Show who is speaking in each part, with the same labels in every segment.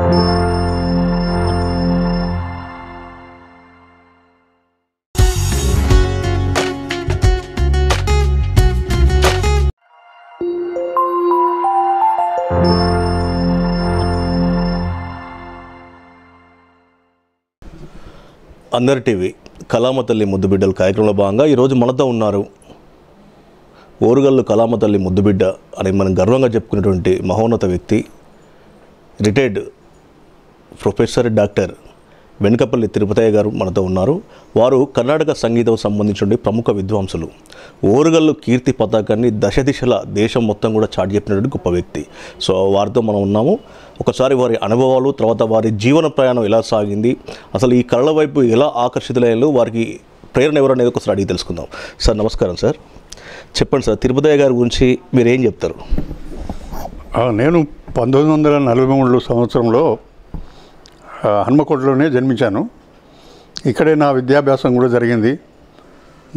Speaker 1: అందరి టీవీ కళామ తల్లి ముద్దు బిడ్డల కార్యక్రమంలో భాగంగా ఈరోజు మనతో ఉన్నారు ఓరుగల్లు కళామ తల్లి ముద్దు బిడ్డ అని మనం గర్వంగా చెప్పుకునేటువంటి మహోన్నత వ్యక్తి, రిటైర్డ్ ప్రొఫెసర్ డాక్టర్ వెనుకపల్లి తిరుపతయ్య గారు మనతో ఉన్నారు. వారు కర్ణాటక సంగీతం సంబంధించిన ప్రముఖ విద్వాంసులు. ఓరుగల్లు కీర్తి పతాకాన్ని దశ దిశల దేశం మొత్తం కూడా చాటి చెప్పినటువంటి గొప్ప వ్యక్తి. సో వారితో మనం ఉన్నాము. ఒకసారి వారి అనుభవాలు, తర్వాత వారి జీవన ప్రయాణం ఎలా సాగింది, అసలు ఈ కళల వైపు ఎలా ఆకర్షితులయ్యారు, వారికి ప్రేరణ ఎవరు అనేది ఒకసారి అడిగి తెలుసుకుందాం. సార్ నమస్కారం. సార్ చెప్పండి సార్, తిరుపతయ్య గారి గురించి మీరు ఏం చెప్తారు?
Speaker 2: నేను 1943 సంవత్సరంలో హన్మకొండలోనే జన్మించాను. ఇక్కడే నా విద్యాభ్యాసం కూడా జరిగింది.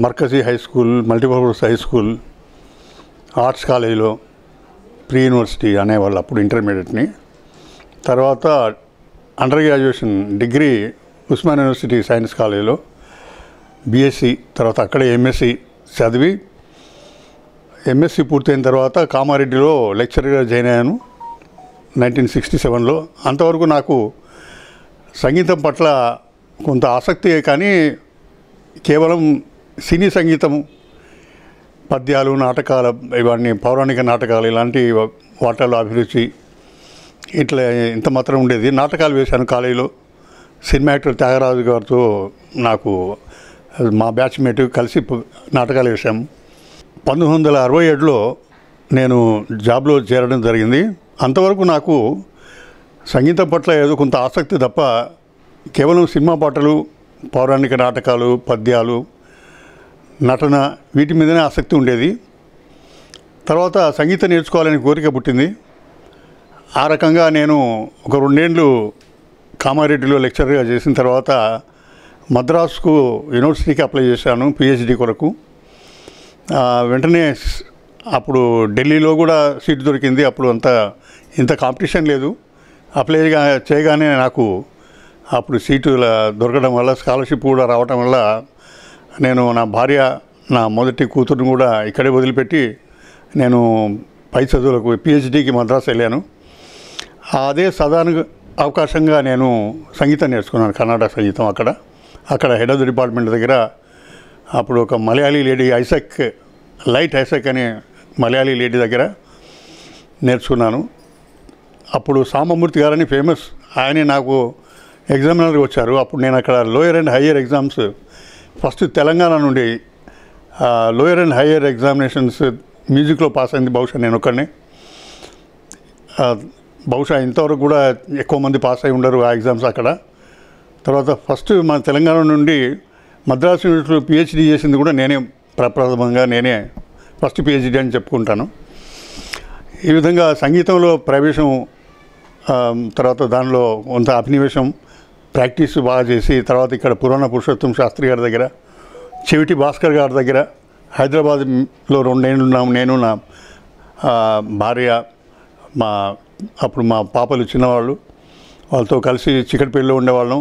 Speaker 2: Markazi high school, multipurpose high school, arts కాలేజీలో ప్రీ యూనివర్సిటీ అనేవాళ్ళు అప్పుడు ఇంటర్మీడియట్ని. తర్వాత under graduation degree Osman university science కాలేజీలో బీఎస్సీ, తర్వాత అక్కడే ఎంఎస్సి చదివి ఎంఎస్సి పూర్తయిన తర్వాత కామారెడ్డిలో లెక్చరర్గా జాయిన్ అయ్యాను 1967లో. అంతవరకు నాకు సంగీతం పట్ల కొంత ఆసక్తి, కానీ కేవలం సినీ సంగీతం, పద్యాలు, నాటకాలు, ఇవన్నీ పౌరాణిక నాటకాలు ఇలాంటి వాటిల్లో అభిరుచి ఇట్లా ఇంత మాత్రం ఉండేది. నాటకాలు వేశాను కాలేజీలో. సినిమా యాక్టర్ త్యాగరాజు గారితో నాకు మా బ్యాచ్మేట్ కలిసి నాటకాలు వేశాము. 1967లో నేను జాబ్లో చేరడం జరిగింది. అంతవరకు నాకు సంగీతం పట్ల ఏదో కొంత ఆసక్తి తప్ప కేవలం సినిమా పాటలు, పౌరాణిక నాటకాలు, పద్యాలు, నటన వీటి మీదనే ఆసక్తి ఉండేది. తర్వాత సంగీతం నేర్చుకోవాలని కోరిక పుట్టింది. ఆ రకంగా నేను ఒక 2 ఏళ్ళు కామారెడ్డిలో లెక్చరర్గా చేసిన తర్వాత మద్రాసుకు యూనివర్సిటీకి అప్లై చేశాను పిహెచ్డి కొరకు. వెంటనే అప్పుడు ఢిల్లీలో కూడా సీట్ దొరికింది. అప్పుడు ఇంత కాంపిటీషన్ లేదు. అప్లై చేయగానే నాకు అప్పుడు సీటు దొరకడం వల్ల, స్కాలర్షిప్ కూడా రావటం వల్ల నేను నా భార్య, నా మొదటి కూతురుని కూడా ఇక్కడే వదిలిపెట్టి నేను పై చదువులకు పిహెచ్డికి మద్రాసు వెళ్ళాను. అదే సాధారణ అవకాశంగా నేను సంగీతం నేర్చుకున్నాను, కర్ణాటక సంగీతం. అక్కడ హెడ్ ఆఫ్ ది డిపార్ట్మెంట్ దగ్గర అప్పుడు ఒక మలయాళీ లేడీ లైట్ ఐసక్ అనే మలయాళీ లేడీ దగ్గర నేర్చుకున్నాను. అప్పుడు సాంబమూర్తి గారని ఫేమస్, ఆయనే నాకు ఎగ్జామినర్గా వచ్చారు. అప్పుడు నేను అక్కడ lower and higher exams first Telangana నుండి లోయర్ అండ్ హయ్యర్ ఎగ్జామినేషన్స్ మ్యూజిక్లో పాస్ అయింది బహుశా నేను ఒక్కడినే. బహుశా ఇంతవరకు కూడా ఎక్కువ మంది పాస్ అయి ఉండరు ఆ ఎగ్జామ్స్ అక్కడ. తర్వాత ఫస్ట్ మన తెలంగాణ నుండి మద్రాసు యూనివర్సిటీలో పిహెచ్డి చేసింది కూడా నేనే, ప్రప్రథమంగా నేనే ఫస్ట్ పిహెచ్డి అని చెప్పుకుంటాను. ఈ విధంగా సంగీతంలో ప్రవేశం, తర్వాత దానిలో కొంత అభినివేశం, ప్రాక్టీస్ బాగా చేసి తర్వాత ఇక్కడ పురాణ పురుషోత్తం శాస్త్రి గారి దగ్గర, చెవిటి భాస్కర్ గారి దగ్గర హైదరాబాద్లో 2 ఏళ్ళు ఉన్నాము. నేను, నా భార్య, అప్పుడు మా పాపలు చిన్నవాళ్ళు, వాళ్ళతో కలిసి చికట్పల్లిలో ఉండేవాళ్ళం.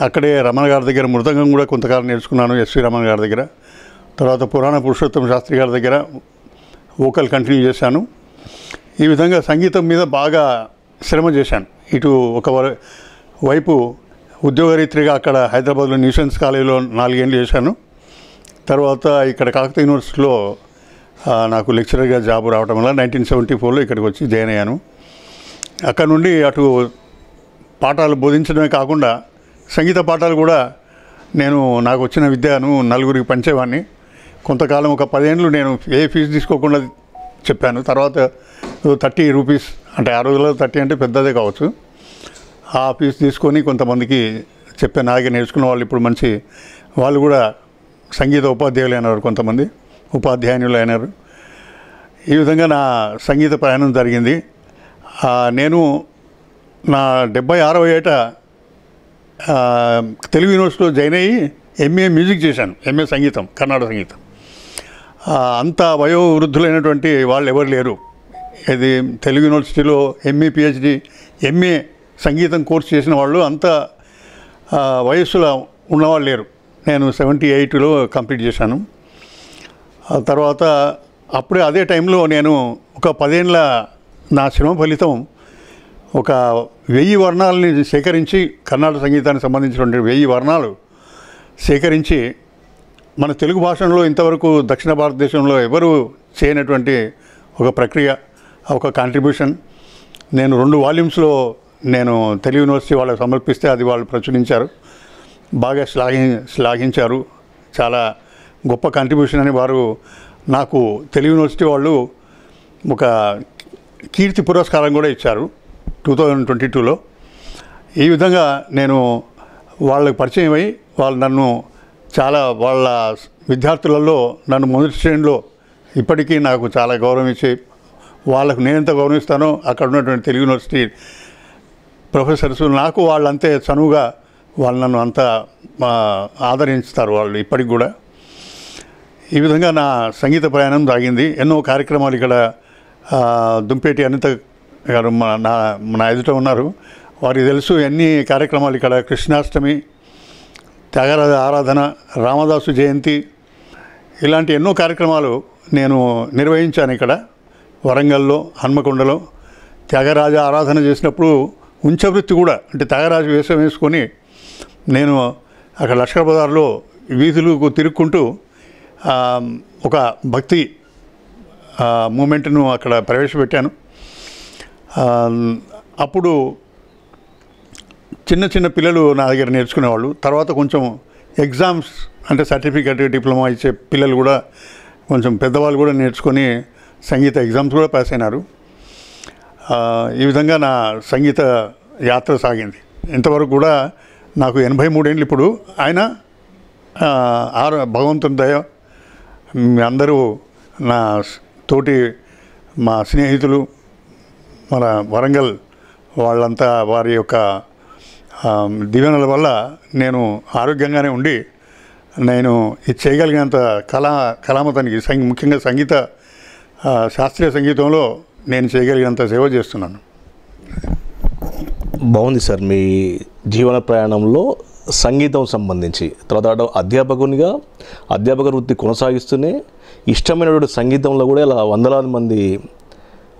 Speaker 2: అక్కడే రమణ గారి దగ్గర మృదంగం కూడా కొంతకాలం నేర్చుకున్నాను, ఎస్వి రమణ గారి దగ్గర. తర్వాత పురాణ పురుషోత్తం శాస్త్రి గారి దగ్గర వోకల్ కంటిన్యూ చేశాను. ఈ విధంగా సంగీతం మీద బాగా శ్రమ చేశాను. ఇటు ఒక వైపు ఉద్యోగరీత్యాగా అక్కడ హైదరాబాద్లో న్యూసెన్స్ కాలేజీలో 4 ఏళ్ళు చేశాను. తర్వాత ఇక్కడ కాకతీయ యూనివర్సిటీలో నాకు లెక్చరర్గా జాబ్ రావడం వల్ల 1974లో ఇక్కడికి వచ్చి జాయిన్ అయ్యాను. అక్కడ నుండి అటు పాఠాలు బోధించడమే కాకుండా సంగీత పాఠాలు కూడా నాకు వచ్చిన విద్యను నలుగురికి పంచేవాడిని. కొంతకాలం ఒక 10 ఏళ్ళు నేను ఏ ఫీజు తీసుకోకుండా చెప్పాను. తర్వాత 30 రూపీస్, అంటే ఆ రోజుల్లో 30 అంటే పెద్దదే కావచ్చు, ఆ ఫీజు తీసుకొని కొంతమందికి చెప్పాను. అలాగే నేర్చుకున్న వాళ్ళు ఇప్పుడు మంచి వాళ్ళు కూడా సంగీత ఉపాధ్యాయులు అయినారు, కొంతమంది ఉపాధ్యాయులు అయినారు. ఈ విధంగా నా సంగీత ప్రయాణం జరిగింది. నేను నా 76వ ఏట తెలుగు యూనివర్సిటీలో జాయిన్ అయ్యి ఎంఏ మ్యూజిక్ చేశాను, ఎంఏ సంగీతం, కర్ణాటక సంగీతం. అంత వయోవృద్ధులైనటువంటి వాళ్ళు ఎవరు లేరు. ఇది తెలుగు యూనివర్సిటీలో ఎంఏ పిహెచ్డి, ఎంఏ సంగీతం కోర్స్ చేసిన వాళ్ళు అంత వయస్సులో ఉన్నవాళ్ళు లేరు. నేను 78లో కంప్లీట్ చేశాను. ఆ తర్వాత అప్పుడే అదే టైంలో నేను ఒక 10 ఏళ్ళ నా శ్రమ ఫలితం ఒక 1000 వర్ణాలని సేకరించి, కర్ణాటక సంగీతానికి సంబంధించినటువంటి 1000 వర్ణాలు సేకరించి మన తెలుగు భాషలో ఇంతవరకు దక్షిణ భారతదేశంలో ఎవరు చేయనటువంటి ఒక ప్రక్రియ, ఒక కాంట్రిబ్యూషన్ నేను 2 వాల్యూమ్స్లో నేను తెలుగు యూనివర్సిటీ వాళ్ళకి సమర్పిస్తే అది వాళ్ళు ప్రచురించారు. బాగా శ్లాఘించారు. చాలా గొప్ప కాంట్రిబ్యూషన్ అని వారు నాకు తెలుగు యూనివర్సిటీ వాళ్ళు ఒక కీర్తి పురస్కారం కూడా ఇచ్చారు 2022లో. ఈ విధంగా నేను వాళ్ళకి పరిచయం అయ్యి వాళ్ళు నన్ను చాలా వాళ్ళ విద్యార్థులలో నన్ను మొదటి శ్రేణిలో ఇప్పటికీ నాకు చాలా గౌరవం ఇచ్చి, వాళ్ళకు నేనెంత గౌరవిస్తానో అక్కడ ఉన్నటువంటి తెలుగు యూనివర్సిటీ ప్రొఫెసర్స్ నాకు వాళ్ళంతే చనువుగా వాళ్ళు నన్ను అంత ఆదరించుతారు వాళ్ళు ఇప్పటికి కూడా. ఈ విధంగా నా సంగీత ప్రయాణం సాగింది. ఎన్నో కార్యక్రమాలు ఇక్కడ దుంపేటి అనిత గారు నా ఎదుట ఉన్నారు, వారికి తెలుసు ఎన్ని కార్యక్రమాలు ఇక్కడ కృష్ణాష్టమి, త్యాగరాజ ఆరాధన, రామదాసు జయంతి ఇలాంటి ఎన్నో కార్యక్రమాలు నేను నిర్వహించాను. ఇక్కడ వరంగల్లో, హన్మకొండలో త్యాగరాజ ఆరాధన చేసినప్పుడు ఉంచవృత్తి కూడా, అంటే త్యాగరాజ వేషం వేసుకొని నేను అక్కడ లష్కర్ బజార్లో వీధులకు తిరుక్కుంటూ ఒక భక్తి మూమెంట్ను అక్కడ ప్రవేశపెట్టాను. అప్పుడు చిన్న చిన్న పిల్లలు నా దగ్గర నేర్చుకునేవాళ్ళు. తర్వాత కొంచెం ఎగ్జామ్స్ అంటే సర్టిఫికేట్, డిప్లొమా ఇచ్చే పిల్లలు కూడా, కొంచెం పెద్దవాళ్ళు కూడా నేర్చుకొని సంగీత ఎగ్జామ్స్ కూడా పాస్ అయినారు. ఈ విధంగా నా సంగీత యాత్ర సాగింది. ఇంతవరకు కూడా నాకు 83 ఏళ్ళు ఇప్పుడు. ఆయన భగవంతుని దయ, మీ అందరూ నా తోటి మా స్నేహితులు, మన వరంగల్ వాళ్ళంతా వారి యొక్క దీవెనల వల్ల నేను ఆరోగ్యంగానే ఉండి నేను ఇది చేయగలిగినంత కళామతానికి ముఖ్యంగా సంగీత శాస్త్రీయ సంగీతంలో నేను చేయగలిగినంత సేవ చేస్తున్నాను.
Speaker 1: బాగుంది సార్. మీ జీవన ప్రయాణంలో సంగీతం సంబంధించి తర్వాత అధ్యాపకునిగా అధ్యాపక వృత్తి కొనసాగిస్తూనే ఇష్టమైనటువంటి సంగీతంలో కూడా ఇలా వందలాది మంది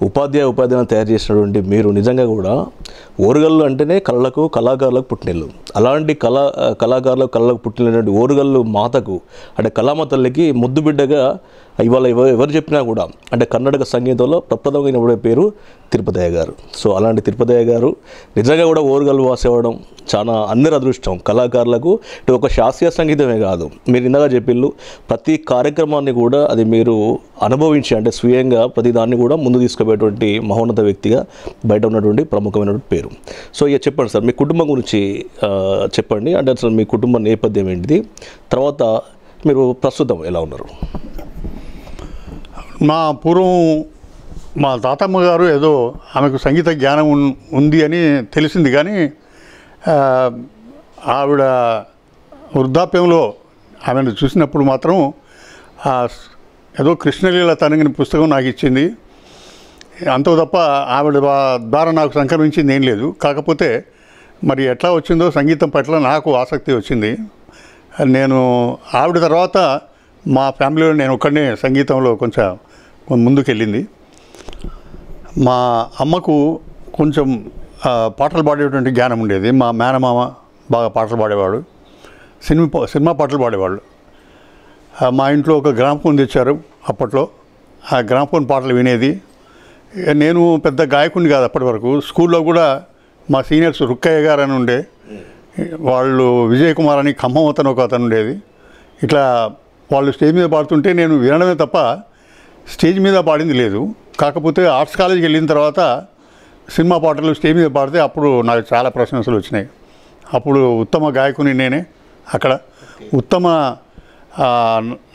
Speaker 1: ఉపాధ్యాయులను తయారు చేసినటువంటి మీరు నిజంగా కూడా ఓరుగల్లు అంటేనే కళాకారులకు పుట్టినిల్లు. అలాంటి కళాకారులకు కళలకు పుట్టినటువంటి ఓరుగల్లు మాతకు అంటే కళామ తల్లికి ముద్దు బిడ్డగా ఇవాళ ఎవరు చెప్పినా కూడా అంటే కర్ణాటక సంగీతంలో ప్రప్రథమైన పేరు తిరుపతయ్య గారు. సో అలాంటి తిరుపతయ్య గారు నిజంగా కూడా ఓరుగల్లు వాసేవడం చాలా అందరి అదృష్టం. కళాకారులకు ఇటు ఒక శాస్త్రీయ సంగీతమే కాదు, మీరు ఇందాక చెప్పిళ్ళు ప్రతి కార్యక్రమాన్ని కూడా అది మీరు అనుభవించి అంటే స్వయంగా ప్రతి దాన్ని కూడా ముందు తీసుకుపోయేటువంటి మహోన్నత వ్యక్తిగా బయట ఉన్నటువంటి ప్రముఖమైనటువంటి పేరు. సో ఇక చెప్పండి సార్, మీ కుటుంబం గురించి చెప్పండి. అంటే అసలు మీ కుటుంబ నేపథ్యం ఏంటిది, తర్వాత మీరు ప్రస్తుతం ఎలా ఉన్నారు?
Speaker 2: పూర్వం మా తాతమ్మ గారు ఏదో ఆమెకు సంగీత జ్ఞానం ఉంది అని తెలిసింది, కానీ ఆవిడ వృద్ధాప్యంలో ఆమెను చూసినప్పుడు మాత్రం ఏదో కృష్ణలీల తనగిన పుస్తకం నాకు ఇచ్చింది. అంత తప్ప ఆవిడ ద్వారా నాకు సంక్రమించింది ఏం లేదు. కాకపోతే మరి ఎట్లా వచ్చిందో సంగీతం పట్ల నాకు ఆసక్తి వచ్చింది. నేను ఆవిడ తర్వాత మా ఫ్యామిలీలో నేను ఒక్కడనే సంగీతంలో కొంచెం ముందుకెళ్ళింది. మా అమ్మకు కొంచెం పాటలు పాడేటువంటి జ్ఞానం ఉండేది. మా మేనమామ బాగా పాటలు పాడేవాడు, సినిమా పాటలు పాడేవాళ్ళు. మా ఇంట్లో ఒక గ్రామ్ఫోన్ తెచ్చారు అప్పట్లో. ఆ గ్రామ్ఫోన్ పాటలు వినేది. నేను పెద్ద గాయకుడిని కాదు అప్పటి వరకు. స్కూల్లో కూడా మా సీనియర్స్ రుక్కయ్య గారు అని ఉండే వాళ్ళు, విజయ్ కుమార్ అని ఖమ్మం అతను ఒక అతను ఉండేది. ఇట్లా వాళ్ళు స్టేజ్ మీద పాడుతుంటే నేను వినడమే తప్ప స్టేజ్ మీద పాడింది లేదు. కాకపోతే ఆర్ట్స్ కాలేజీకి వెళ్ళిన తర్వాత సినిమా పాటలు స్టేజ్ మీద పాడితే అప్పుడు నాకు చాలా ప్రశంసలు వచ్చినాయి. అప్పుడు ఉత్తమ గాయకుని నేనే. అక్కడ ఉత్తమ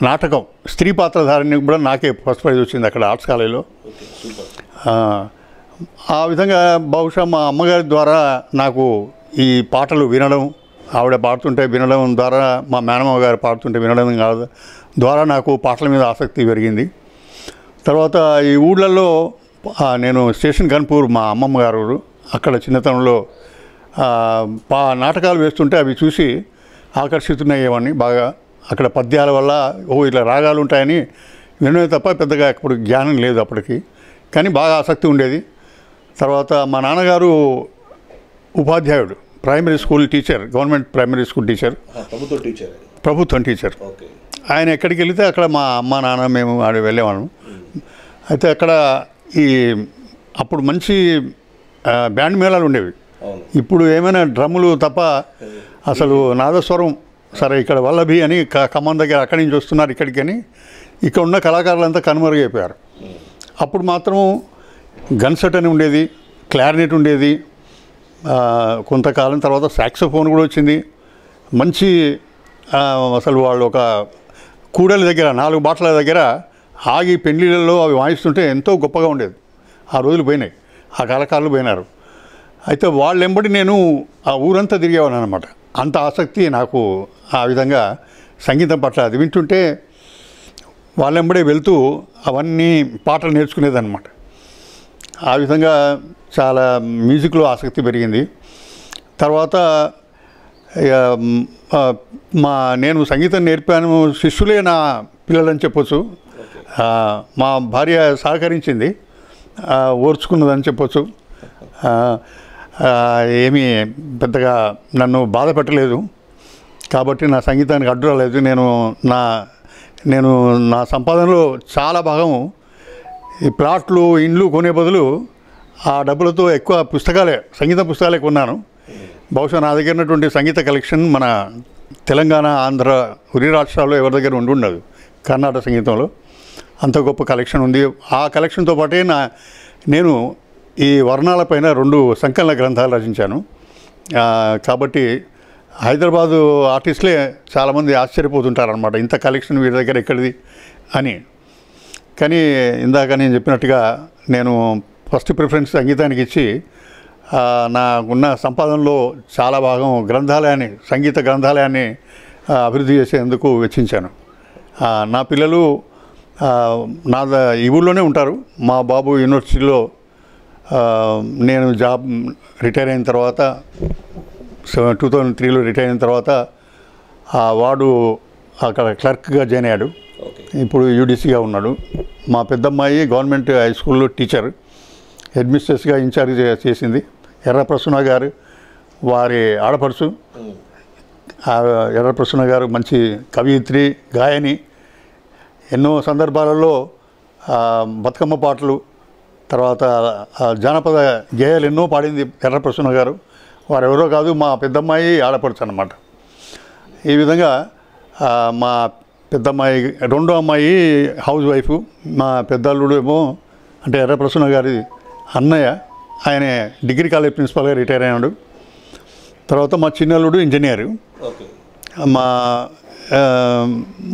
Speaker 2: నాటకం స్త్రీ పాత్రధారిని కూడా నాకే ఫస్ట్ ప్రైజ్ వచ్చింది అక్కడ ఆర్ట్స్ కాలేజీలో. ఆ విధంగా బహుశా మా అమ్మగారి ద్వారా నాకు ఈ పాటలు వినడం, ఆవిడ పాడుతుంటే వినడం ద్వారా, మా మేనమ్మ గారు పాడుతుంటే వినడం ద్వారా నాకు పాటల మీద ఆసక్తి పెరిగింది. తర్వాత ఈ ఊళ్ళల్లో నేను స్టేషన్ కన్పూర్ మా అమ్మమ్మ గారు, అక్కడ చిన్నతనంలో నాటకాలు వేస్తుంటే అవి చూసి ఆకర్షితున్నయ్యేవాడిని బాగా. అక్కడ పద్యాల వల్ల ఇలా రాగాలు ఉంటాయని వినమే తప్ప పెద్దగా అప్పుడు జ్ఞానం లేదు అప్పటికి, కానీ బాగా ఆసక్తి ఉండేది. తర్వాత మా నాన్నగారు ఉపాధ్యాయుడు, primary school teacher, government primary school teacher, ప్రభుత్వం టీచర్. ఆయన ఎక్కడికి వెళితే అక్కడ మా అమ్మ నాన్న మేము ఆడ వెళ్ళేవాళ్ళం. అయితే అక్కడ అప్పుడు మంచి బ్యాండ్ మేళాలు ఉండేవి. ఇప్పుడు ఏమైనా డ్రమ్ములు తప్ప అసలు నాదస్వరం సరే ఇక్కడ వల్లభి అని ఖమ్మం దగ్గర అక్కడి నుంచి వస్తున్నారు ఇక్కడికి అని, ఇక్కడ ఉన్న కళాకారులంతా కనుమరుగైపోయారు. అప్పుడు మాత్రం గన్సెట్ అని ఉండేది, క్లారినెట్ ఉండేది, కొంతకాలం తర్వాత సాక్సోఫోన్ కూడా వచ్చింది. మంచి అసలు వాళ్ళు ఒక కూడల దగ్గర 4 బాటల దగ్గర ఆగి పెళ్లిళ్ళలో అవి వాయిస్తుంటే ఎంతో గొప్పగా ఉండేది. ఆ రోజులు పోయినాయి, ఆ కళాకారులు పోయినారు. అయితే వాళ్ళెంబడి నేను ఆ ఊరంతా తిరిగేవాడిని అనమాట. అంత ఆసక్తి నాకు ఆ విధంగా సంగీతం పట్ల. అది వింటుంటే వాళ్ళెంబడే వెళ్తూ అవన్నీ పాటలు నేర్చుకునేదన్నమాట. ఆ విధంగా చాలా మ్యూజిక్లో ఆసక్తి పెరిగింది. తర్వాత నేను సంగీతం నేర్పాను, శిష్యులే నా పిల్లలని చెప్పొచ్చు. మా భార్య సహకరించింది, ఓర్చుకున్నదని చెప్పొచ్చు. ఏమీ పెద్దగా నన్ను బాధ పెట్టలేదు, కాబట్టి నా సంగీతానికి అడ్డు రాలేదు. నేను నా సంపాదనలో చాలా భాగం ఈ ప్లాట్లు ఇండ్లు కొనే బదులు ఆ డబ్బులతో ఎక్కువ సంగీత పుస్తకాలే కొన్నాను. బహుశా నా దగ్గర ఉన్నటువంటి సంగీత కలెక్షన్ మన తెలంగాణ, ఆంధ్ర, ఉరి రాష్ట్రాల్లో ఎవరి దగ్గర ఉండదు. కర్ణాటక సంగీతంలో అంత గొప్ప కలెక్షన్ ఉంది. ఆ కలెక్షన్తో పాటే నేను ఈ వర్ణాలపైన 2 సంకలన గ్రంథాలు రచించాను. కాబట్టి హైదరాబాదు ఆర్టిస్టులే చాలామంది ఆశ్చర్యపోతుంటారనమాట, ఇంత కలెక్షన్ వీరి దగ్గర ఎక్కడిది అని. కానీ ఇందాక నేను చెప్పినట్టుగా నేను ఫస్ట్ ప్రిఫరెన్స్ సంగీతానికి ఇచ్చి నాకున్న సంపాదనలో చాలా భాగం సంగీత గ్రంథాలయాన్ని అభివృద్ధి చేసేందుకు వెచ్చించాను. నా పిల్లలు ఈ ఊళ్ళోనే ఉంటారు. మా బాబు యూనివర్సిటీలో, నేను రిటైర్ అయిన తర్వాత 2003లో రిటైర్ అయిన తర్వాత వాడు అక్కడ క్లర్క్గా జాయిన్ అయ్యాడు. ఇప్పుడు యూడీసీగా ఉన్నాడు. మా పెద్దమ్మాయి గవర్నమెంట్ హై స్కూల్లో టీచర్, హెడ్ మిస్ట్రెస్గా ఇన్ఛార్జ్ చేసింది. ఎర్రప్రసన్న గారు వారి ఆడపడుచు. ఎర్రప్రసన్న గారు మంచి కవయిత్రి, గాయని. ఎన్నో సందర్భాలలో బతుకమ్మ పాటలు, తర్వాత జానపద గేయాలు ఎన్నో పాడింది ఎర్రప్రసన్న గారు. వారెవరో కాదు, మా పెద్దమ్మాయి ఆడపడుచు అన్నమాట. ఈ విధంగా మా పెద్దమ్మాయి, రెండో అమ్మాయి హౌస్ వైఫ్. మా పెద్దల్లుడు ఏమో అంటే ఎర్రప్రసన్న గారి అన్నయ్య, ఆయన డిగ్రీ కాలేజ్ ప్రిన్సిపాల్గా రిటైర్ అయినాడు. తర్వాత మా చిన్నల్లుడు ఇంజనీరు.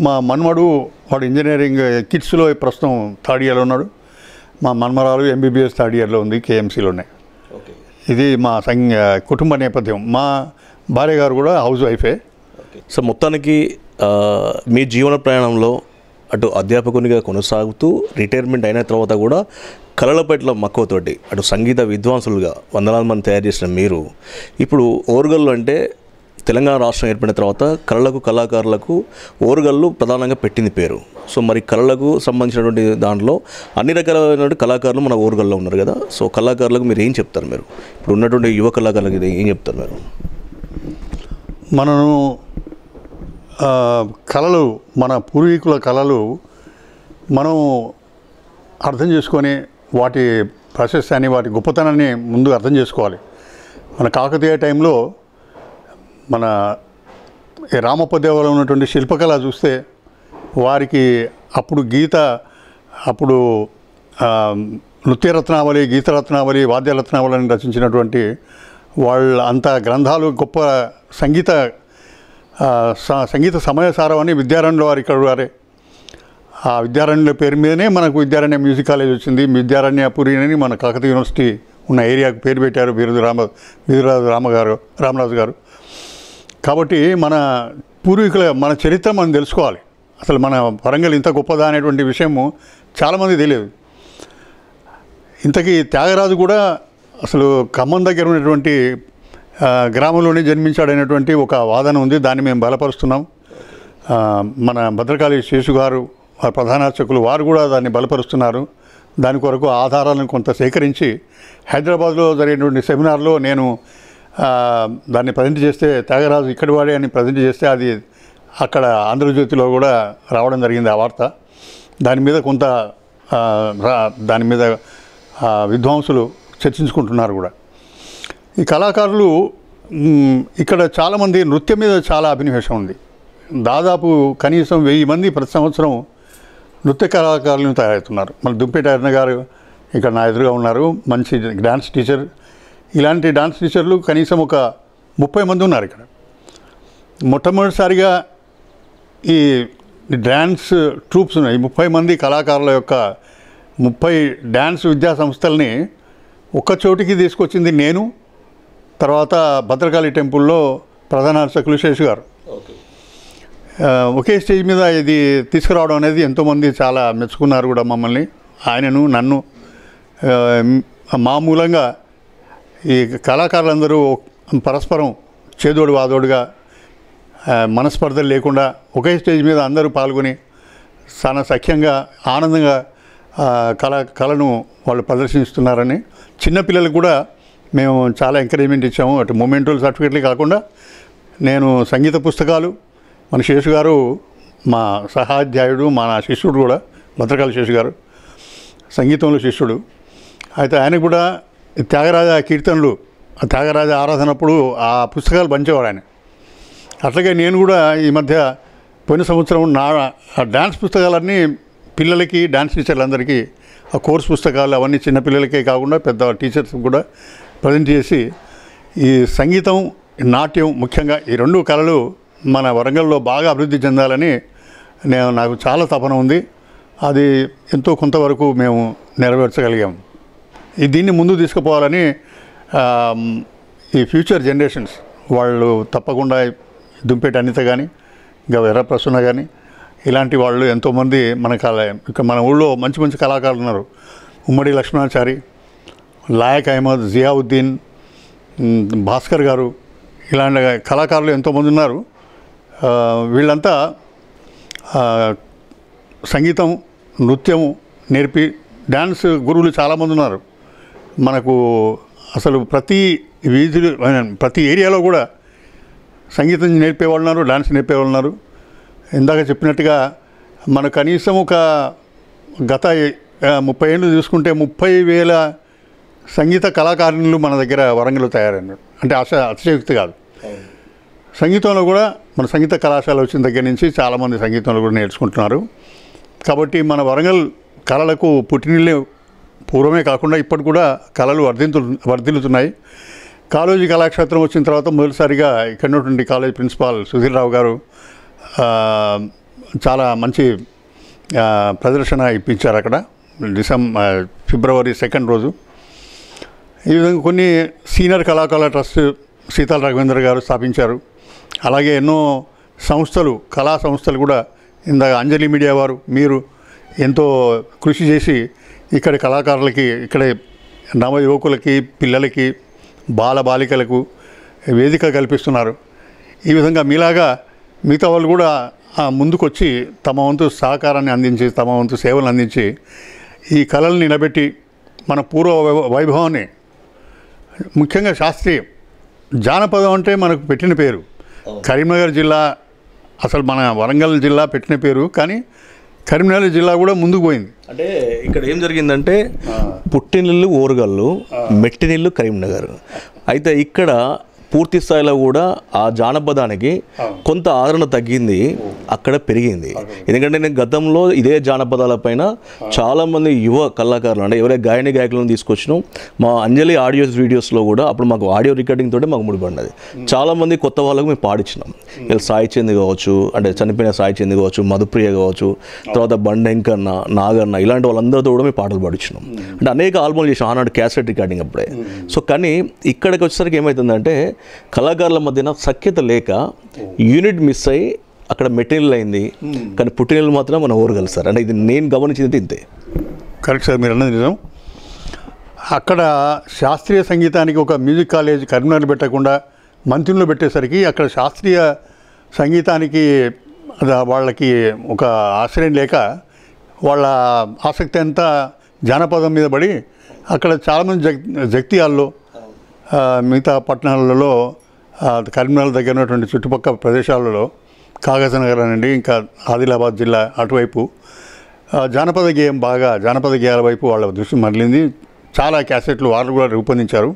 Speaker 2: మా మన్మడు వాడు ఇంజనీరింగ్ కిడ్స్లో ప్రస్తుతం 3rd ఇయర్లో ఉన్నాడు. మా మన్మరాలు ఎంబీబీఎస్ 3rd ఇయర్లో ఉంది, కేఎంసీలోనే. ఇది మా కుటుంబ నేపథ్యం. మా భార్య గారు కూడా హౌస్ వైఫే.
Speaker 1: సో మొత్తానికి మీ జీవన ప్రయాణంలో అటు అధ్యాపకునిగా కొనసాగుతూ రిటైర్మెంట్ అయిన తర్వాత కూడా కళల పట్ల మక్కువతోటి అటు సంగీత విద్వాంసులుగా వందలాది మంది తయారు చేసిన మీరు ఇప్పుడు ఓరుగల్లు అంటే తెలంగాణ రాష్ట్రం ఏర్పడిన తర్వాత కళాకారులకు ఓరుగల్లు ప్రధానంగా పెట్టింది పేరు. సో మరి కళలకు సంబంధించినటువంటి దాంట్లో అన్ని రకాలైనటువంటి కళాకారులు మన ఓరుగల్లో ఉన్నారు కదా. సో కళాకారులకు మీరు ఏం చెప్తారు? మీరు ఇప్పుడు ఉన్నటువంటి యువ కళాకారులకు ఏం చెప్తారు మీరు?
Speaker 2: మనను కళలు, మన పూర్వీకుల కళలు మనం అర్థం చేసుకొని వాటి ప్రాశస్యాన్ని, వాటి గొప్పతనాన్ని ముందు అర్థం చేసుకోవాలి. మన కాకతీయ టైంలో మన రామప్ప దేవాలయంలో ఉన్నటువంటి శిల్పకళ చూస్తే వారికి అప్పుడు నృత్యరత్నావళి, గీతరత్నావళి, వాద్యరత్నావళిని రచించినటువంటి వాళ్ళ అంత గ్రంథాలు, గొప్ప సంగీత సమయసారం అని విద్యారణ్యుల వారు ఇక్కడ వారే. ఆ విద్యారణ్యుల పేరు మీదనే మనకు విద్యారణ్య మ్యూజిక్ కాలేజ్ వచ్చింది. విద్యారణ్యపురి అని మన కాకతీయ యూనివర్సిటీ ఉన్న ఏరియాకు పేరు పెట్టారు రామరాజు గారు. కాబట్టి మన పూర్వీకుల మన చరిత్ర మనం తెలుసుకోవాలి. అసలు మన వరంగల్ ఇంత గొప్పదా అనేటువంటి విషయము చాలామంది తెలియదు. ఇంతకీ త్యాగరాజు కూడా అసలు ఖమ్మం దగ్గర ఉన్నటువంటి గ్రామంలోనే జన్మించాడనేటువంటి ఒక వాదన ఉంది. దాన్ని మేము బలపరుస్తున్నాం. మన భద్రకాళి శేషు గారు వారి ప్రధాన అర్చకులు వారు కూడా దాన్ని బలపరుస్తున్నారు. దాని కొరకు ఆధారాలను కొంత సేకరించి హైదరాబాద్లో జరిగినటువంటి సెమినార్లో నేను దాన్ని ప్రజెంట్ చేస్తే, త్యాగరాజు ఇక్కడి వాడే అని ప్రజెంట్ చేస్తే అది అక్కడ ఆంధ్రజ్యోతిలో కూడా రావడం జరిగింది ఆ వార్త. దాని మీద కొంత దాని మీద విద్వాంసులు చర్చించుకుంటున్నారు కూడా. ఈ కళాకారులు ఇక్కడ చాలామంది నృత్యం మీద చాలా అభినివేశం ఉంది. దాదాపు కనీసం 1000 మంది ప్రతి సంవత్సరం నృత్య కళాకారులను తయారవుతున్నారు. మన దుంపేట అరుణ గారు ఇక్కడ నా ఎదురుగా ఉన్నారు, మంచి డ్యాన్స్ టీచర్. ఇలాంటి డాన్స్ టీచర్లు కనీసం ఒక 30 మంది ఉన్నారు ఇక్కడ. మొట్టమొదటిసారిగా ఈ డ్యాన్స్ ట్రూప్స్ ఉన్నాయి. 30 మంది కళాకారుల యొక్క 30 డ్యాన్స్ విద్యా సంస్థల్ని ఒక్క చోటికి తీసుకొచ్చింది నేను, తర్వాత భద్రకాళి టెంపుల్లో ప్రధాన అర్చకులు శేషు గారు. ఒకే స్టేజ్ మీద ఇది తీసుకురావడం అనేది ఎంతోమంది చాలా మెచ్చుకున్నారు కూడా మమ్మల్ని, ఆయనను, నన్ను. మా మూలంగా ఈ కళాకారులందరూ పరస్పరం చేదోడు వాదోడుగా మనస్పర్ధలు లేకుండా ఒకే స్టేజ్ మీద అందరూ పాల్గొని చాలా సఖ్యంగా ఆనందంగా కళను వాళ్ళు ప్రదర్శిస్తున్నారని. చిన్నపిల్లలకు కూడా మేము చాలా ఎంకరేజ్మెంట్ ఇచ్చాము. అటు మొమెంటల్ సర్టిఫికెట్లే కాకుండా నేను సంగీత పుస్తకాలు, మన శేషు గారు మా సహాధ్యాయుడు, మా శిష్యుడు కూడా, భద్రకాళి శేషు గారు సంగీతంలో శిష్యుడు. అయితే ఆయన కూడా త్యాగరాజ కీర్తనలు, త్యాగరాజ ఆరాధనప్పుడు ఆ పుస్తకాలు పంచేవాడు ఆయన. అట్లాగే నేను కూడా ఈ మధ్య పోయిన సంవత్సరం నా డ్యాన్స్ పుస్తకాలన్నీ పిల్లలకి, డ్యాన్స్ టీచర్లందరికీ ఆ కోర్స్ పుస్తకాలు అవన్నీ చిన్నపిల్లలకే కాకుండా పెద్ద టీచర్స్ కూడా ప్రజెంట్ చేసి ఈ సంగీతం, నాట్యం ముఖ్యంగా ఈ 2 కళలు మన వరంగల్లో బాగా అభివృద్ధి చెందాలని నాకు చాలా తపన ఉంది. అది ఎంతో కొంతవరకు మేము నెరవేర్చగలిగాం. దీన్ని ముందు తీసుకుపోవాలని ఈ ఫ్యూచర్ జనరేషన్స్ వాళ్ళు తప్పకుండా దుంపేటి అనిత కానీ, ఇంకా ఎర్ర ప్రసన్న కానీ ఇలాంటి వాళ్ళు ఎంతోమంది ఇక్కడ మన ఊళ్ళో మంచి మంచి కళాకారులు ఉన్నారు. ఉమ్మడి లక్ష్మణాచారి, లాయక్ అహ్మద్, జియావుద్దీన్, భాస్కర్ గారు, ఇలాంటి కళాకారులు ఎంతోమంది ఉన్నారు. వీళ్ళంతా సంగీతం, నృత్యము నేర్పి డ్యాన్స్ గురువులు చాలామంది ఉన్నారు మనకు. అసలు ప్రతి వీధిలో, ప్రతి ఏరియాలో కూడా సంగీతం నేర్పేవాళ్ళు ఉన్నారు, డాన్స్ నేర్పేవాళ్ళు ఉన్నారు. ఇందాక చెప్పినట్టుగా మన కనీసం ఒక గత 30 ఏళ్ళు చూసుకుంటే 30,000 సంగీత కళాకారులు మన దగ్గర వరంగల్లో తయారన్నారు. అంటే అతిశయోక్తి కాదు. సంగీతంలో కూడా మన సంగీత కళాశాల వచ్చిన దగ్గర నుంచి చాలామంది సంగీతంలో కూడా నేర్చుకుంటున్నారు. కాబట్టి మన వరంగల్ కళలకు పుట్టినిల్లు పూర్వమే కాకుండా ఇప్పటి కూడా కళలు వర్ధిల్లుతున్నాయి. కాలేజీ కళాక్షేత్రం వచ్చిన తర్వాత మొదటిసారిగా ఇక్కడ ఉన్నటువంటి కాలేజ్ ప్రిన్సిపాల్ సుధీర్ రావు గారు చాలా మంచి ప్రదర్శన ఇప్పించారు అక్కడ ఫిబ్రవరి 2 రోజు. ఈ విధంగా కొన్ని సీనియర్ కళాకారుల ట్రస్ట్ సీతాల రఘువేంద్ర గారు స్థాపించారు. అలాగే ఎన్నో సంస్థలు, కళా సంస్థలు కూడా ఇందాక అంజలి మీడియా వారు, మీరు ఎంతో కృషి చేసి ఇక్కడ కళాకారులకి, ఇక్కడ నవ యువకులకి, పిల్లలకి, బాలికలకు వేదిక కల్పిస్తున్నారు. ఈ విధంగా మీలాగా మిగతా వాళ్ళు కూడా ముందుకొచ్చి తమ వంతు సహకారాన్ని అందించి, తమ వంతు సేవలు అందించి ఈ కళల్ని నిలబెట్టి మన పూర్వ వైభవాన్ని, ముఖ్యంగా శాస్త్రీయం జానపదం అంటే మనకు పెట్టిన పేరు. కరీంనగర్ జిల్లా, అసలు మన వరంగల్ జిల్లా పెట్టిన పేరు, కానీ కరీంనగర్ జిల్లా కూడా ముందుకు పోయింది.
Speaker 1: అంటే ఇక్కడ ఏం జరిగిందంటే పుట్టినిల్లు ఓరుగల్లు, మెట్టినిల్లు కరీంనగర్. అయితే ఇక్కడ పూర్తి స్థాయిలో కూడా ఆ జానపదానికి కొంత ఆదరణ తగ్గింది, అక్కడ పెరిగింది. ఎందుకంటే నేను గతంలో ఇదే జానపదాలపైన చాలామంది యువ కళాకారులు, అంటే ఎవరైతే గాయకులను తీసుకొచ్చినాం. మా అంజలి వీడియోస్లో కూడా అప్పుడు మాకు ఆడియో రికార్డింగ్ తోటే మాకు ముడిపడినది. చాలామంది కొత్త వాళ్ళకు మేము పాడించినాం. ఇలా సాయి చంద్ కావచ్చు, అంటే చనిపోయిన సాయి చంద్ కావచ్చు, మధుప్రియ కావచ్చు, తర్వాత బండెంకన్న, నాగన్న, ఇలాంటి వాళ్ళందరితో కూడా మేము పాటలు పాడించినాం. అంటే అనేక ఆల్బమ్లు చేసాం ఆనాడు క్యాసెట్ రికార్డింగ్ అప్పుడే. సో కానీ ఇక్కడికి వచ్చేసరికి ఏమవుతుందంటే కళాకారుల మధ్యన సఖ్యత లేక యూనిట్ మిస్ అయ్యి అక్కడ మెటీరియల్ అయింది, కానీ పుట్టినీళ్ళు మాత్రం మనం ఓరగలుగుతారు. అంటే ఇది నేను గమనించింది ఇంతే.
Speaker 2: కరెక్ట్ సార్, మీరు అన్నది నిజం. అక్కడ శాస్త్రీయ సంగీతానికి ఒక మ్యూజిక్ కాలేజ్ కరీంనగర్ పెట్టకుండా మంత్రిలో పెట్టేసరికి అక్కడ శాస్త్రీయ సంగీతానికి వాళ్ళకి ఒక ఆశ్రయం లేక వాళ్ళ ఆసక్తి అంతా జానపదం మీద పడి అక్కడ చాలామంది జగిత్యాలలో మిగతా పట్టణాలలో కరీంనగర్ దగ్గర ఉన్నటువంటి చుట్టుపక్కల ప్రదేశాలలో కాగజనగర్ అనండి, ఇంకా ఆదిలాబాద్ జిల్లా అటువైపు జానపద గేయాల వైపు వాళ్ళ దృష్టి మరలింది. చాలా క్యాసెట్లు వాళ్ళు కూడా రూపొందించారు.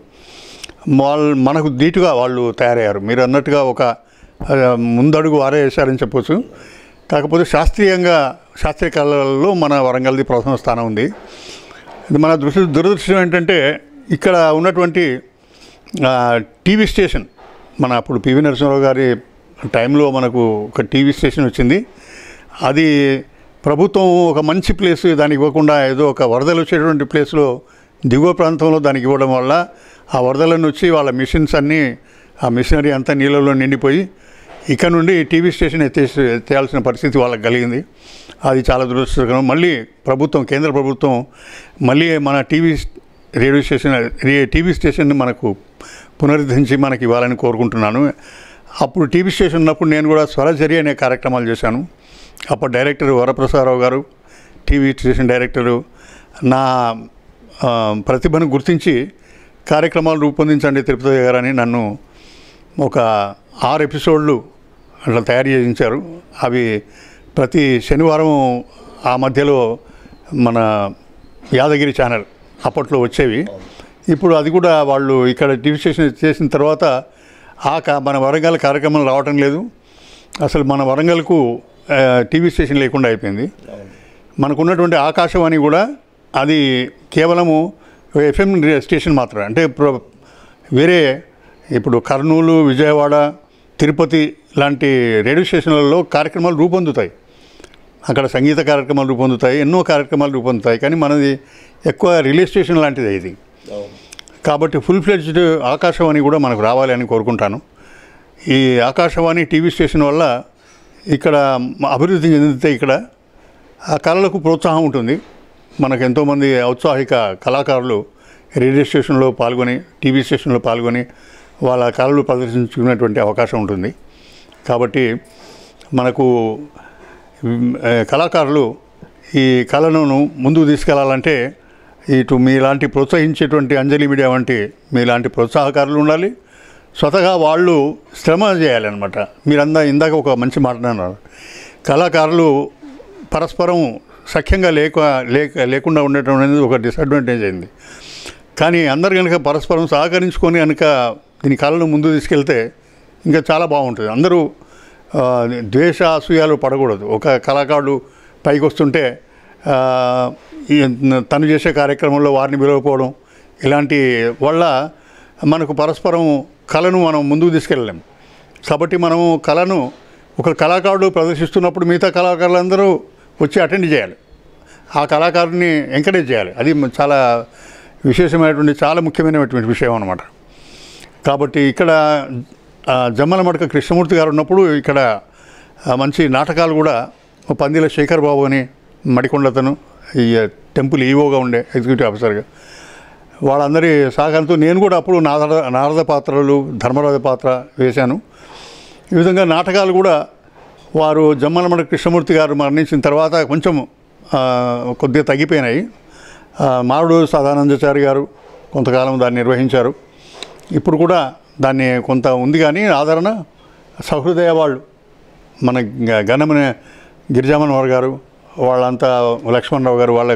Speaker 2: మనకు ధీటుగా వాళ్ళు తయారయ్యారు. మీరు అన్నట్టుగా ఒక ముందడుగు వారే వేశారని చెప్పొచ్చు. కాకపోతే శాస్త్రీయ కళలలో మన వరంగల్ది ప్రథమ స్థానం ఉంది. మన దురదృష్టం ఏంటంటే ఇక్కడ ఉన్నటువంటి టీవీ స్టేషన్, మన అప్పుడు పివి నరసింహారావు గారి టైంలో మనకు ఒక టీవీ స్టేషన్ వచ్చింది. అది ప్రభుత్వం ఒక మంచి ప్లేస్ దానికి ఇవ్వకుండా ఏదో ఒక వరదలు వచ్చేటువంటి ప్లేస్లో దిగువ ప్రాంతంలో దానికి ఇవ్వడం వల్ల ఆ వరదలను వచ్చి వాళ్ళ మిషన్స్ అన్నీ, ఆ మిషనరీ అంతా నీళ్ళలో నిండిపోయి ఇక్కడ నుండి టీవీ స్టేషన్ ఎత్తేయాల్సిన పరిస్థితి వాళ్ళకి కలిగింది. అది చాలా దురదృష్టకరం. మళ్ళీ కేంద్ర ప్రభుత్వం మళ్ళీ మన టీవీ స్టేషన్ని మనకు పునరుద్ధరించి మనకి ఇవ్వాలని కోరుకుంటున్నాను. అప్పుడు టీవీ స్టేషన్ ఉన్నప్పుడు నేను కూడా స్వరచర్య అనే కార్యక్రమాలు చేశాను. అప్పుడు డైరెక్టర్ వరప్రసాదరావు గారు, టీవీ స్టేషన్ డైరెక్టరు, నా ప్రతిభను గుర్తించి కార్యక్రమాలు రూపొందించండి తిరుపతి గారు అని నన్ను ఒక 6 ఎపిసోడ్లు అట్లా తయారు చేయించారు. అవి ప్రతి శనివారం ఆ మధ్యలో మన యాదగిరి ఛానల్ అప్పట్లో వచ్చేవి. ఇప్పుడు అది కూడా వాళ్ళు ఇక్కడ టీవీ స్టేషన్ చేసిన తర్వాత మన వరంగల్ కార్యక్రమం రావటం లేదు. అసలు మన వరంగల్కు టీవీ స్టేషన్ లేకుండా అయిపోయింది. మనకున్నటువంటి ఆకాశవాణి కూడా అది కేవలము ఎఫ్ఎం స్టేషన్ మాత్రమే. అంటే వేరే ఇప్పుడు కర్నూలు, విజయవాడ, తిరుపతి లాంటి రేడియో స్టేషన్లలో కార్యక్రమాలు రూపొందుతాయి. అక్కడ సంగీత కార్యక్రమాలు రూపొందుతాయి, ఎన్నో కార్యక్రమాలు రూపొందుతాయి. కానీ మనది ఎక్కువ రిలే స్టేషన్ లాంటిది ఇది. కాబట్టి ఫుల్ ఫ్లెడ్జ్డ్ ఆకాశవాణి కూడా మనకు రావాలి అని కోరుకుంటాను. ఈ ఆకాశవాణి టీవీ స్టేషన్ వల్ల ఇక్కడ అభివృద్ధి చెందితే ఇక్కడ ఆ కళలకు ప్రోత్సాహం ఉంటుంది. మనకు ఎంతోమంది ఔత్సాహిక కళాకారులు రేడియో స్టేషన్లో పాల్గొని, టీవీ స్టేషన్లో పాల్గొని వాళ్ళ కళలు ప్రదర్శించుకునేటువంటి అవకాశం ఉంటుంది. కాబట్టి మనకు కళాకారులు ఈ కళను ముందుకు తీసుకెళ్లాలంటే ఇటు మీలాంటి ప్రోత్సహించేటువంటి అంజలి మీడియా వంటి మీలాంటి ప్రోత్సాహకారులు ఉండాలి. స్వతగా వాళ్ళు శ్రమ చేయాలన్నమాట. ఇందాక ఒక మంచి మాట అన్నారు, కళాకారులు పరస్పరం సఖ్యంగా లేకుండా ఉండటం అనేది ఒక డిసడ్వాంటేజ్ అయింది. కానీ అందరు కనుక పరస్పరం సహకరించుకొని కనుక దీని కళను ముందు తీసుకెళ్తే ఇంకా చాలా బాగుంటుంది. అందరూ ద్వేష అసూయాలు పడకూడదు. ఒక కళాకారుడు పైకి వస్తుంటే తను చేసే కార్యక్రమంలో వారిని పిలవకపోవడం ఇలాంటి వల్ల మనకు పరస్పరం కళను మనం ముందుకు తీసుకెళ్ళలేం. కాబట్టి మనము కళను ఒక కళాకారుడు ప్రదర్శిస్తున్నప్పుడు మిగతా కళాకారులందరూ వచ్చి అటెండ్ చేయాలి, ఆ కళాకారుని ఎంకరేజ్ చేయాలి. అది చాలా విశేషమైనటువంటి చాలా ముఖ్యమైనటువంటి విషయం అన్నమాట. కాబట్టి ఇక్కడ జమ్మలమడక కృష్ణమూర్తి గారు ఉన్నప్పుడు ఇక్కడ మంచి నాటకాలు కూడా పందిల శేఖర్ బాబు అని మడికొండతను ఈ టెంపుల్ ఈవోగా ఉండే ఎగ్జిక్యూటివ్ ఆఫీసర్గా వాళ్ళందరి సహకారంతో నేను కూడా అప్పుడు నారద పాత్రలు, ధర్మరాజ పాత్ర వేశాను. ఈ విధంగా నాటకాలు కూడా వారు జమ్మలమడక కృష్ణమూర్తి గారు మరణించిన తర్వాత కొంచెం కొద్దిగా తగ్గిపోయినాయి. మారుడు సదానందాచారి గారు కొంతకాలం దాన్ని నిర్వహించారు. ఇప్పుడు కూడా దాన్ని కొంత ఉంది, కానీ ఆదరణ సహృదయ వాళ్ళు మన గణమన గిరిజామన్ గారు వాళ్ళంతా, లక్ష్మణరావు గారు, వాళ్ళ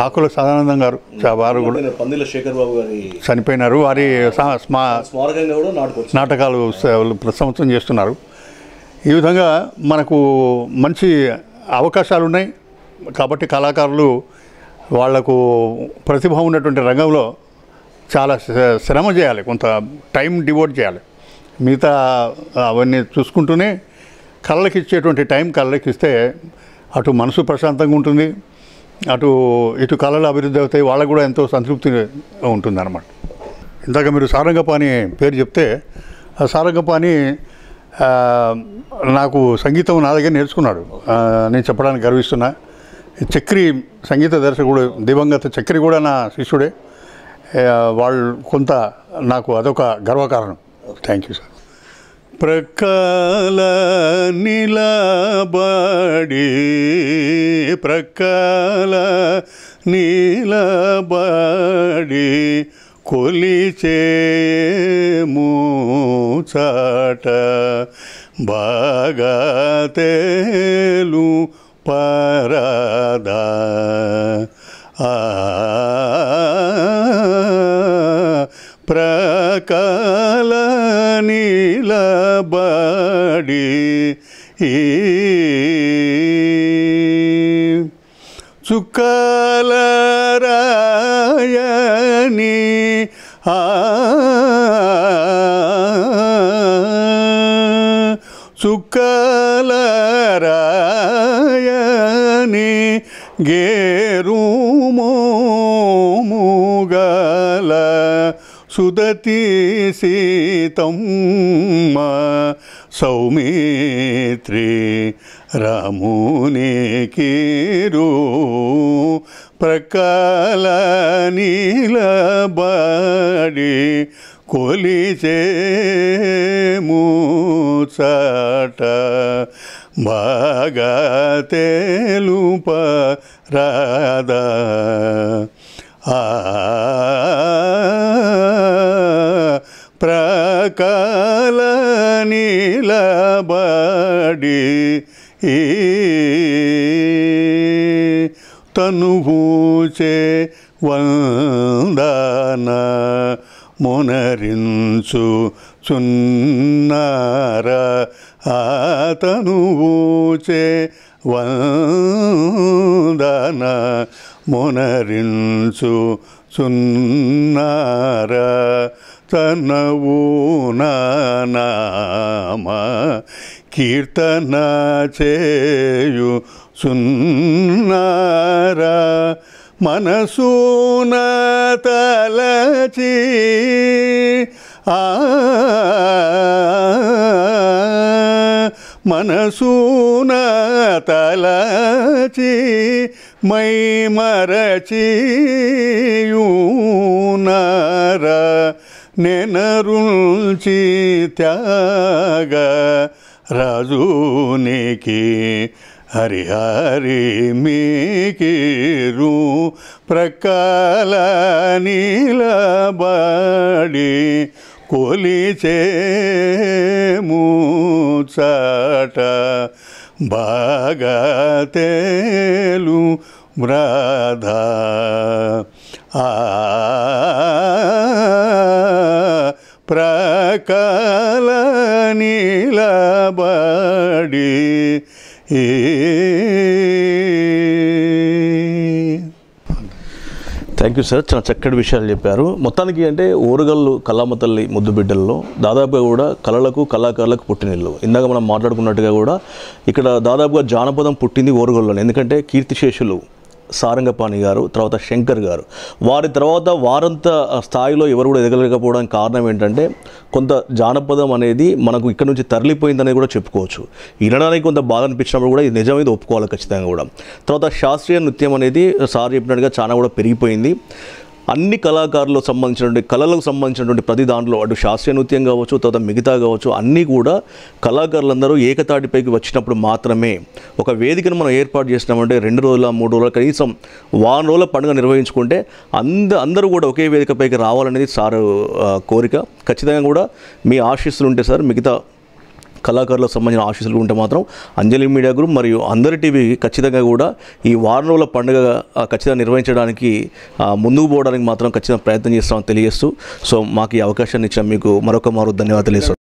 Speaker 2: ఆకుల సదానందం గారు వారు కూడా
Speaker 1: పందిల శేఖర్ బాబు గారు
Speaker 2: చనిపోయినారు. వారి నాటకాలు సంవత్సరం చేస్తున్నారు. ఈ విధంగా మనకు మంచి అవకాశాలు ఉన్నాయి. కాబట్టి కళాకారులు వాళ్లకు ప్రతిభ ఉన్నటువంటి రంగంలో చాలా శ్రమ చేయాలి, కొంత టైం డివోట్ చేయాలి. మిగతా అవన్నీ చూసుకుంటూనే కళలకు ఇచ్చేటువంటి టైం కళలకు ఇస్తే అటు మనసు ప్రశాంతంగా ఉంటుంది, ఇటు కళలు అభివృద్ధి అవుతాయి, వాళ్ళకు కూడా ఎంతో సంతృప్తి ఉంటుంది అన్నమాట. ఇందాక మీరు సారంగపాణి పేరు చెప్తే, ఆ సారంగపాణి నాకు సంగీతం నా దగ్గర నేర్చుకున్నాడు. నేను చెప్పడానికి గర్విస్తున్నా. చక్రి సంగీత దర్శకుడు దివంగత చక్రి కూడా నా శిష్యుడే. వాళ్ళు కొంత నాకు అదొక గర్వకారణం. Thank you sir. ప్రక్కల నిలబడి కొలిచేము చాట బాగా తేలు పరదా ప్రక్కల నిలబడి చుక్కల రాయని చుక్కల రాయని గేరుమోముగల సుదతి సీతమ్మ సౌమిత్రి రామునికిరు ప్రక్కల నిలబడి కొలిచేము చాట బాగా తెలుపరాదా ప్రక్కల నిలబడి తనువుచే వందన మొనరించు చున్నార తనువుచే వందన మొనరించు చున్నార తనవు నామ కీర్తన చేయు సున్నార మనసున తలచి మనసున తలచి మై మరచియునార నెనరుల్చి త్యాగ రాజునికి హరిహరి మీకిరు ప్రక్కల నిలబడి కొలిచేము చాట బాగా తేలు బ్రాధా ప్రక్కల నిలబడి
Speaker 1: థ్యాంక్ యూ సార్, చాలా చక్కటి విషయాలు చెప్పారు. మొత్తానికి అంటే ఓరుగల్లు కళామ తల్లి ముద్దు బిడ్డల్లో దాదాపుగా కూడా కళలకు కళాకారులకు పుట్టినిల్లు. ఇందాక మనం మాట్లాడుకున్నట్టుగా కూడా ఇక్కడ దాదాపుగా జానపదం పుట్టింది ఓరుగల్లులో. ఎందుకంటే కీర్తిశేషులు సారంగపాణి గారు, తర్వాత శంకర్ గారు, వారి తర్వాత వారంత స్థాయిలో ఎవరు కూడా ఎదగలేకపోవడానికి కారణం ఏంటంటే కొంత జానపదం అనేది మనకు ఇక్కడ నుంచి తరలిపోయిందనేది కూడా చెప్పుకోవచ్చు. వినడానికి కొంత బాధ అనిపించినప్పుడు కూడా ఇది నిజమైతే ఒప్పుకోవాలి ఖచ్చితంగా కూడా. తర్వాత శాస్త్రీయ నృత్యం అనేది సార్ చెప్పినట్టుగా చాలా కూడా పెరిగిపోయింది. అన్ని కళాకారులకు సంబంధించినటువంటి కళలకు సంబంధించినటువంటి ప్రతి దాంట్లో అటు శాస్త్రీయ నృత్యం కావచ్చు, తర్వాత మిగతా కావచ్చు, అన్నీ కూడా కళాకారులందరూ ఏకతాటిపైకి వచ్చినప్పుడు మాత్రమే ఒక వేదికను మనం ఏర్పాటు చేసినామంటే 2 రోజుల 3 రోజుల కనీసం వారం రోజుల పండుగ నిర్వహించుకుంటే అందరూ కూడా ఒకే వేదికపైకి రావాలనేది సార్ కోరిక. ఖచ్చితంగా కూడా మీ ఆశీస్సులు ఉంటే సార్, మిగతా కళాకారులకు సంబంధించిన ఆశీస్సులు ఉంటే మాత్రం అంజలి మీడియా గ్రూప్ మరియు అందరి టీవీ ఖచ్చితంగా కూడా ఈ వారం రోజుల పండుగ ఖచ్చితంగా నిర్వహించడానికి ముందుకు పోవడానికి మాత్రం ఖచ్చితంగా ప్రయత్నం చేస్తామని తెలియజేస్తూ, సో మాకు ఈ అవకాశాన్ని ఇచ్చిన మీకు మరొక ధన్యవాదాలు.